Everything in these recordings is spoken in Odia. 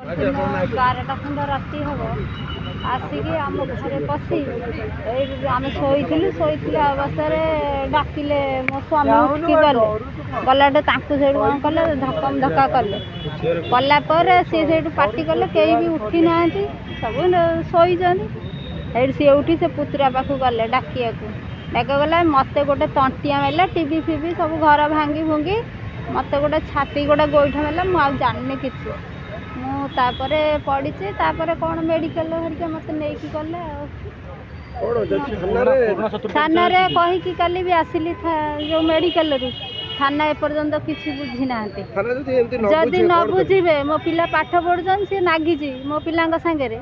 12ଟା ଖଣ୍ଡ ରାତି ହେବ ଆସିକି ଆମ ଘରେ ପଶି ଏଇ ଆମେ ଶୋଇଥିଲା ଅବସ୍ଥାରେ ଡାକିଲେ ମୋ ସ୍ୱାମୀ ଉଠିକି ଗଲାଠୁ ତାଙ୍କୁ ସେଇଠୁ କ'ଣ କଲେ ଧକ୍କା ଧକ୍କା କଲା ପରେ ସିଏ ସେଇଠୁ ପାଟି କଲେ କେହି ବି ଉଠି ନାହାନ୍ତି ସବୁ ଶୋଇଛନ୍ତି। ସେଇଠୁ ସିଏ ଉଠି ସେ ପୁତୁରା ପାଖକୁ ଗଲେ ଡାକିଗଲା ମୋତେ ଗୋଟେ ତଣ୍ଟିଆ ମାରିଲା ଟିଭି ଫିଭି ସବୁ ଘର ଭାଙ୍ଗି ଭୁଙ୍ଗି ମୋତେ ଗୋଟେ ଛାତି ଗୋଟେ ଗୋଇଠା ମାରିଲା ମୁଁ ଆଉ ଜାଣିନି କିଛି। ମୁଁ ତାପରେ ପଡ଼ିଛି ତାପରେ କ'ଣ ମେଡ଼ିକାଲ ହେରିକା ମୋତେ ନେଇକି ଗଲେ ଆଉ ଥାନାରେ କହିକି କାଲି ବି ଆସିଲି ଯେଉଁ ମେଡ଼ିକାଲରୁ ଥାନା ଏପର୍ଯ୍ୟନ୍ତ କିଛି ବୁଝି ନାହାନ୍ତି। ଯଦି ନ ବୁଝିବେ ମୋ ପିଲା ପାଠ ପଢ଼ୁଛନ୍ତି ସିଏ ନାଗିଛି ମୋ ପିଲାଙ୍କ ସାଙ୍ଗରେ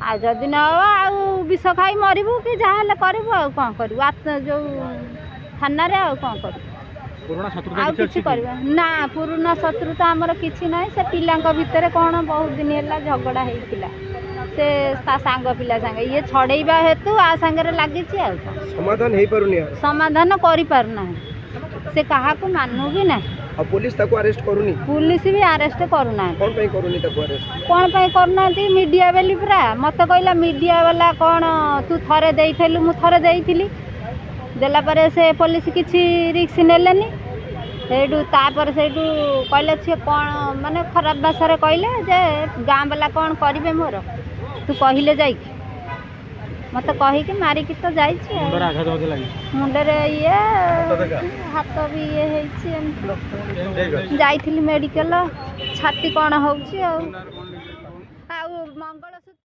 ଆଉ ଯଦି ନ ହେବ ଆଉ ବିଷ ଖାଇ ମରିବୁ କି ଯାହା ହେଲେ କରିବୁ ଆଉ କ'ଣ କରିବୁ ଯେଉଁ ଥାନାରେ ଆଉ କ'ଣ କରିବୁ ଆଉ କିଛି କରିବା ନା। ପୁରୁଣା ଶତ୍ରୁତା ଆମର କିଛି ନାହିଁ। ସେ ପିଲାଙ୍କ ଭିତରେ କ'ଣ ବହୁତ ଦିନ ହେଲା ଝଗଡ଼ା ହେଇଥିଲା ସେ ତା ସାଙ୍ଗ ପିଲା ସାଙ୍ଗେ ଇଏ ଛଡ଼େଇବା ହେତୁ ଆ ସାଙ୍ଗରେ ଲାଗିଛି ଆଉ ସମାଧାନ ହେଇପାରୁନି ସମାଧାନ କରିପାରୁନାହିଁ ସେ କାହାକୁ ମାନୁ ବି ନାହିଁ। पुलिस ताको अरेस्ट करूनी पुलिस भी अरेस्ट करूना कौन पे करूनी ताको अरेस्ट कौन पे करनांती मीडिया बेली पूरा मत कहला मीडिया वाला कौन तू थरे देइथलु मु थरे देइथिली देला परे से पुलिस किछि रिस्क नेलेनी सेडू तापर सेडू कहले से कौन माने खराब भाषा रे कहले जे गां वाला कौन करिवे मोर तू कहिले जाई मत कही कि मारिकी तो जाइए मुंडे ये हाथ भी ये जाइली मेडिकल छाती कौन हो